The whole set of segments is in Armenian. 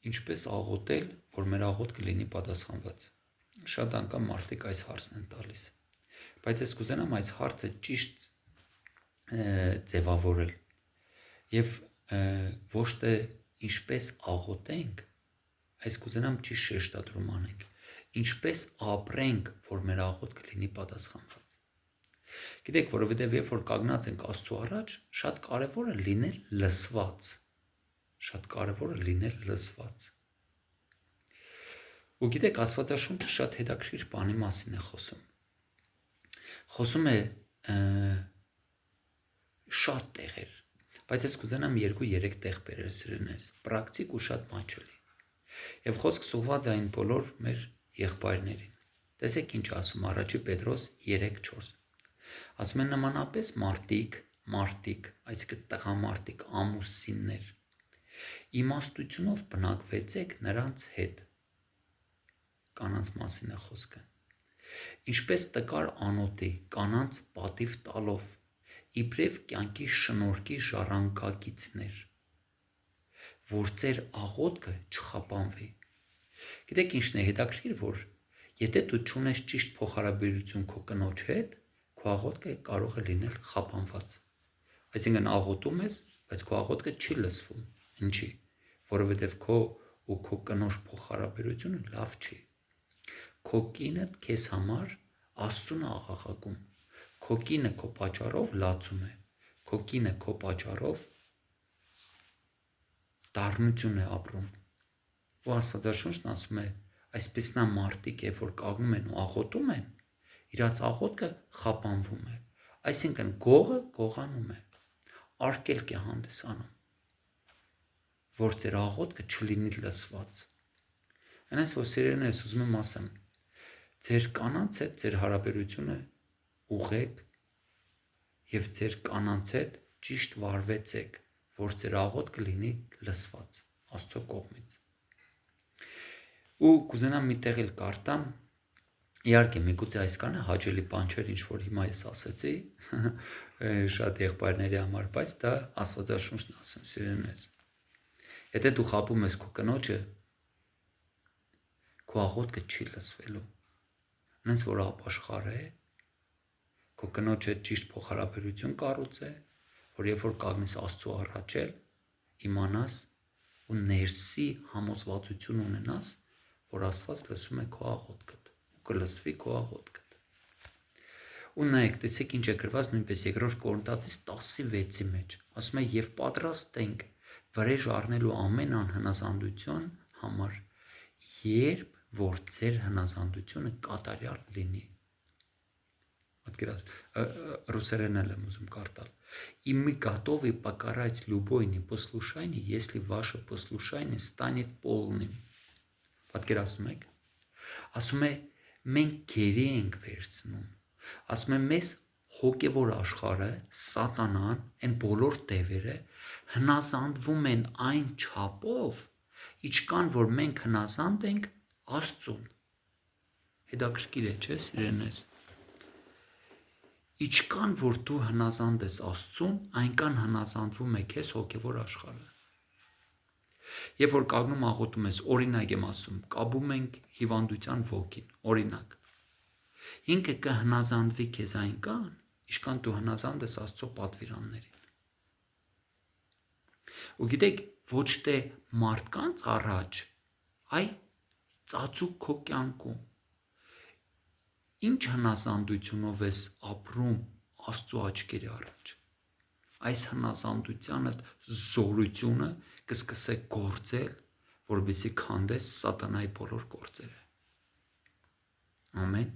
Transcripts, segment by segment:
Ինչպես աղոթել, որ մեր աղոթքը լինի պատասխանված։ Շատ անգամ մարդիկ այս հարցն են տալիս։ Բայց ես կուզենամ այս հարցը ճիշտ ձևավորել եւ ոչ թե ինչպես աղոթենք, այս կուզենամ ճիշտ շեշտադրում անենք։ Ինչպես ապրենք, որ մեր աղոթքը լինի պատասխանված։ Գիտեք, որովհետեւ երբ որ կանգնած ենք Աստծո առաջ, շատ կարեւոր է լինել լսված։ Շատ կարեւոր է լինել լսված։ Ու գիտեք, Աստվածաշունչը շատ հետաքրքիր բանի մասին է խոսում։ Խոսում է շատ տեղեր, բայց ես կուզենամ 2-3 տեղ բերել սիրելիներս, պրակտիկ ու շատ մատչելի։ Եվ խոսք ուղղված այն բոլոր մեր եղբայրներին։ Տեսեք ինչ ասում առաջի Պետրոս 3:4։ Ասում են նմանապես մարդիկ, այսինքն տղամարդիկ, ամուսիններ, իմաստությունով բնակվեցեք նրանց հետ։ Կանանց մասին է խոսքը։ Ինչպես տկար անոթի կանանց պատիվ տալով, իբրև կյանքի շնորհքի ժառանգակիցներ, որ ձեր աղոթքը չխափանվի։ Գիտեք ինչն է հետաքրքիր, որ եթե դու չունես ճիշտ փոխհարաբերություն քո կնոջ հետ, քո աղոթքը կարող է լինել խափանված։ Այսինքն աղոթում ես, բայց քո աղոթքը չի լսվում։ Ինչի՞։ Որովհետև քո ու քո կնոջ փոխհարաբերությունը լավ չի։ Քո կինը քեզ համար Աստծուն է աղաղակում։ Քո կինը քո պատճառով լացում է։ Քո կինը քո պատճառով դառնություն է ապրում։ Ու Աստվածաշունչն ասում է, այսպես նա մարդիկ, երբ որ կանգնում են ու աղոթում են, իրաց աղոթքը խափանվում է։ Այսինքն գողը գողանում է, արգելք է հանդիսանում, որ ձեր աղոթքը չլինի լսված։ Այնպես որ սիրելիներս ուզում եմ ասեմ, ձեր կանանց հետ ձեր հարաբերությունը ուղղեք եւ ձեր կանանց հետ ճիշտ վարվեցեք, որ ձեր աղոթքը լինի լսված Աստծո կողմից։ Ու կուզենամ մի տեղ էլ կարդամ, իհարկե միգուցե այսքան է հաճելի բան չէր, ինչ որ հիմա ես ասացի, շատ եղբայրների համար, բայց դա Աստվածաշունչն ասում, սիրելիներս։ Եթե դու խաբում ես քո կնոջը, քո աղոթքը չի լսվելու։ Հենց որ ապաշխար է, քո կնոջ հետ ճիշտ փոխհարաբերություն կառուցե, որ երբ որ կանգնես Աստծո առաջ էլ, իմանաս ու ներսի համոզվածություն ունենաս, որ Աստված լսում է քո աղոթքդ ու կլսվի քո աղոթքդ։ Ու նայեք, տեսեք ինչ է գրված նույնպես 2 Կորինթացիս 10:6-ի մեջ։ Ասում է եւ պատրաստ ենք վրեժ առնելու ամեն անհնազանդության համար, երբ որ ձեր հնազանդությունը կատարյալ լինի։ Ռուսերեն եմ ուզում կարդալ։ И мы готовы покарать любое непослушание, если ваше послушание станет полным։ Պատկերացնում եք։ Ասում է մենք գերի ենք վերցնում։ Ասում է մեզ հոգևոր աշխարհը, սատանան, այն բոլոր տևերը հնազանդվում են այն չափով, ինչքան որ մենք հնազանդ ենք Աստծուն։ Հետաքրքիր է, չէ՞, սիրելիներս։ Ինչքան որ դու հնազանդ ես Աստծուն, այնքան հնազանդվում է քեզ հոգևոր աշխարհը։ Երբ որ կանգնում աղոթում ես, օրինակ եմ ասում, կապում ենք հիվանդության ոգին, օրինակ։ Ինքը կհնազանդվի քեզ այնքան, ինչքան դու հնազանդ ես Աստծո պատվիրաններին։ Ու գիտեք, ոչ թե մարդկանց առաջ, այ ծածուկ քո կյանքում։ Ինչ հնազանդությունով ես ապրում Աստծո աչքերի առաջ։ Այս հնազանդությանդ զորությունը կսկսե գործել, որպեսզի քանդես սատանայի բոլոր գործերը։ Ամեն։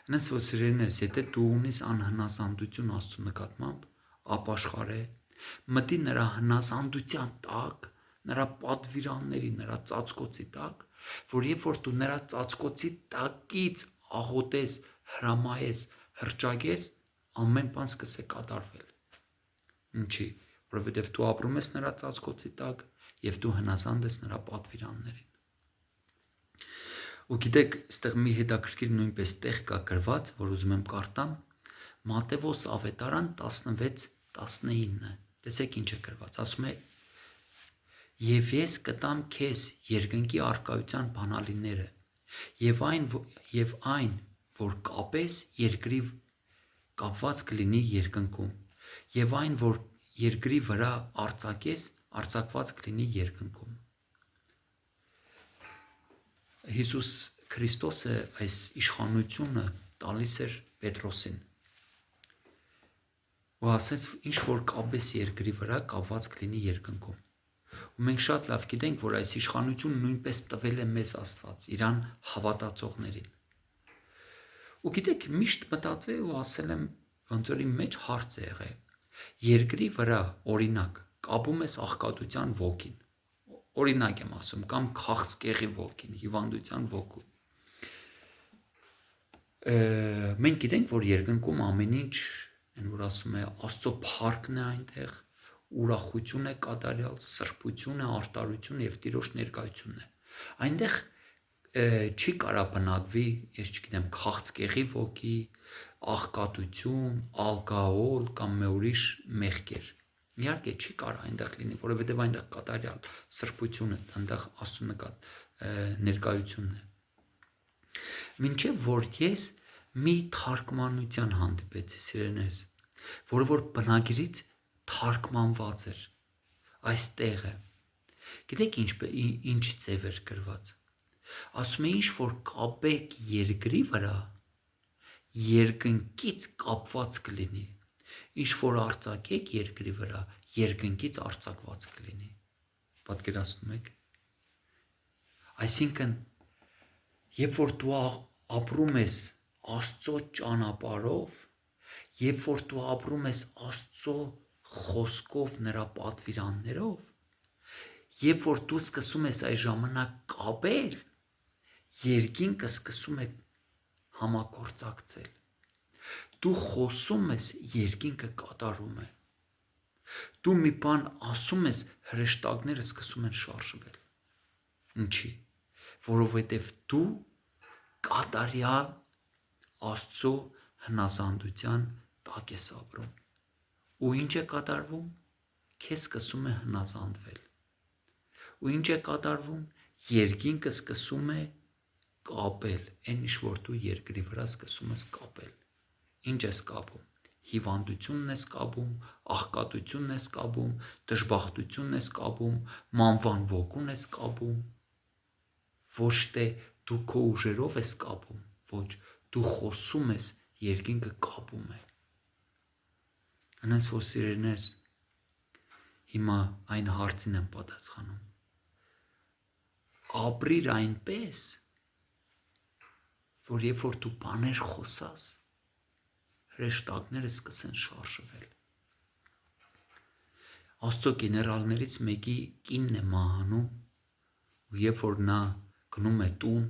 Այնպես որ սիրելիներս, եթե դու ունես անհնազանդություն Աստծո նկատմամբ, ապաշխարե, մտի նրա հնազանդության տակ, նրա պատվիրանների, նրա ծածկոցի տակ, որ երբ որ դու նրա ծածկոցի տակից աղոթես, հրամայես, հռչակես, ամեն բան սկսե կատարվել։ Ինչի՞, որովհետև դու ապրում ես նրա ծածկոցի տակ եւ դու հնազանդ ես նրա պատվիրաններին։ Ու գիտեք, այստեղ մի հետաքրքիր նույնպես տեղ կա գրված, որ ուզում եմ կարդամ, Մատթեոս ավետարան 16:19։ Տեսեք ինչ է գրված, ասում է. Եվ ես կտամ քեզ երկնքի առկայության բանալիները, եւ այն, որ կապես երկրի կապված կլինի երկնքում, եւ այն, որ երկրի վրա արձակես, արձակված կլինի երկնքում։ Հիսուս Քրիստոսը այս իշխանությունը տալիս էր Պետրոսին, ու ասեց, ինչ որ կապես երկրի վրա, կապված կլինի երկնքում։ Ու մենք շատ լավ գիտենք, որ այս իշխանությունը նույնպես տվել է մեզ Աստված, իրան հավատացողներին։ Ու գիտեք, միշտ մտածել ու ասել եմ, ոնց որ իմ մեջ հարց է եղել։ Երկրի վրա, օրինակ, կապում ես աղքատության ոգին։ Օրինակ եմ ասում, կամ քաղցկեղի ոգին, հիվանդության ոգին։ Մենք գիտենք, որ երկնքում ամեն ինչ, այն որ ասում է, Աստծո փառքն է այնտեղ, ուրախություն է կատարյալ, սրբություն է, արտարություն եւ Տիրոջ ներկայությունն է։ Այնտեղ չի կարա բնակվի, ես չգիտեմ, քաղցկեղի ոգի, աղքատություն, ալկոհոլ կամ մի ուրիշ մեղքեր։ Իհարկե չի կարա այնտեղ լինի, որովհետեւ այնտեղ կատարյալ սրբություն է, այնտեղ Աստծո ներկայությունն է։ Մինչև որ ես մի թարգմանության հանդիպեցի, սիրելիներս, որը որ բնագիրից թարգմանված էր այս տեղը։ Գիտեք ինչ ձև էր գրված։ Ասում է, ինչ որ կապեք երկրի վրա, երկնքից կապված կլինի, ինչ որ արձակեք երկրի վրա, երկնքից արձակված կլինի։ Պատկերացնում եք։ Այսինքն, երբ որ դու ապրում ես Աստծո ճանապարհով, երբ որ դու ապրում ես Աստծո խոսքով, նրա պատվիրաններով, երբ որ դու սկսում ես այս ժամանակ կապել, երկինքը սկսում է համագործակցել։ Դու խոսում ես, երկինքը կատարում է։ Դու մի բան ասում ես, հրեշտակները սկսում են շարժվել։ Ինչի՞։ Որովհետև դու կատարյալ Աստծո հնազանդության տակ ես ապրում։ Ու ինչ է կատարվում։ Քեզ սկսում է հնազանդվել։ Ու ինչ է կատարվում։ Երկինքը սկսում է կապել, այն ինչ որ դու երկրի վրա սկսում ես կապել։ Ինչ ես կապում։ Հիվանդությունն ես կապում, աղքատությունն ես կապում, դժբախտությունն ես կապում, մանվան ոգուն ես կապում։ Ոչ թե դու քո ուժերով ես կապում, ոչ, դու խոսում ես, երկինքը կապում է։ Այնպես որ սիրելիներս, հիմա այն հարցին եմ պատասխանում։ Ապրիր այնպես, որ երբ որ դու բաներ խոսաս, հրեշտակները սկսեն շարժվել։ Աստծո գեներալներից մեկի կինն է մահանում, ու երբ որ նա գնում է տուն,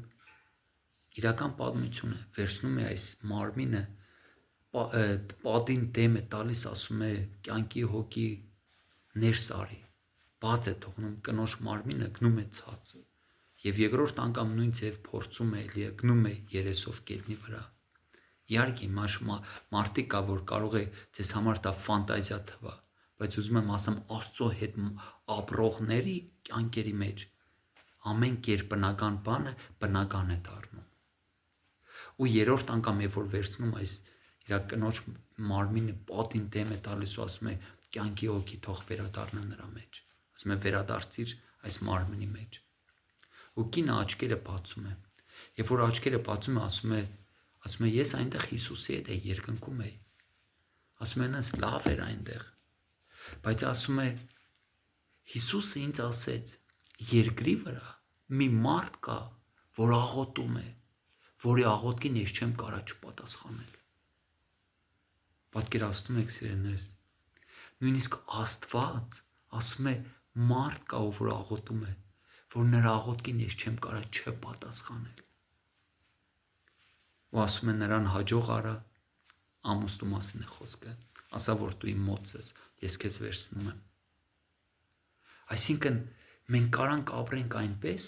իրական պատմություն է, վերցնում է այս մարմինը, պատին դեմ է տալիս, ասում է կյանքի հոգի ներս արի, բաց է թողնում կնոջ մարմինը, գնում է ցած, եւ երկրորդ անգամ նույն ձև փորձում է, էլի գնում է երեսով գետնի վրա։ Իհարկե, մարդիկ կա, որ կարող է ձեզ համար դա ֆանտազիա թվա, բայց ուզում եմ ասեմ, Աստծո հետ ապրողների կյանքերի մեջ ամեն կերպնական բանը բնական է դառնում։ Ու երրորդ անգամ, երբ որ վերցնում այս իր կնոջ մարմինը պատին դեմ է տալիս ու ասում է կյանքի հոգի թող վերադառնա նրա մեջ, ասում է վերադարձիր այս մարմնի մեջ։ Ու կինը աչքերը բացում է։ Երբ որ աչքերը բացում է, ասում է ես այնտեղ Հիսուսի հետ երկնքում էի։ Ասում է այնս լավ էր այնտեղ։ Բայց ասում է Հիսուսը ինձ ասեց, երկրի վրա մի մարդ կա, որ աղոթում է, որի աղոթքին ես չեմ կարա չպատասխանել։ Պատկերացնում եք, սիրելիներս, նույնիսկ Աստված ասում է մարդ կա, որ աղոթում է, որ նրա աղոթքին ես չեմ կարա չպատասխանել։ Ու ասում է նրան հաջող արա, ամուսնու մասին է խոսքը, ասա որ դու իմ մոտ ես, ես քեզ վերցնում եմ։ Այսինքն մենք կարանք ապրենք այնպես,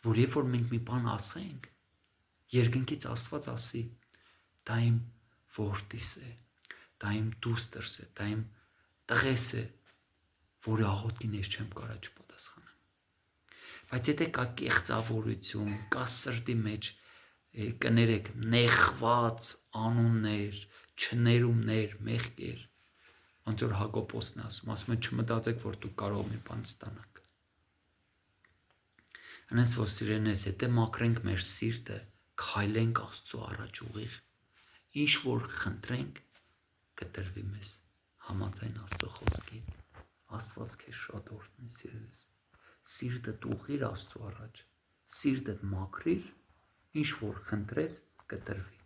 որ երբ որ մենք մի բան ասենք, երկնքից Աստված ասի, դա իմ որդիս է, դա իմ դուստրս է, դա իմ տղես է, որի աղոթքին ես չեմ կարա չպատասխանեմ։ Բայց եթե կա կեղծավորություն, կա սրտի մեջ կներեք նեղված անուններ, չներումներ, մեղքեր, ոնց որ Հակոբոսն է ասում է չմտածեք, որ դուք կարող մի բան ստանաք։ Այնպես որ սիրելիներս, եթե մաքրենք մեր սիրտը, քայլենք Աստծո առաջ ուղիղ, ինչ որ խնդրենք, կտրվի մեզ համաձայն Աստծո խոսքի։ Աստված քեզ շատ օրհնի, սիրելիս։ Սիրտդ ուղղիր Աստծո առաջ, սիրտդ մաքրիր, ինչ որ խնդրես, կտրվի։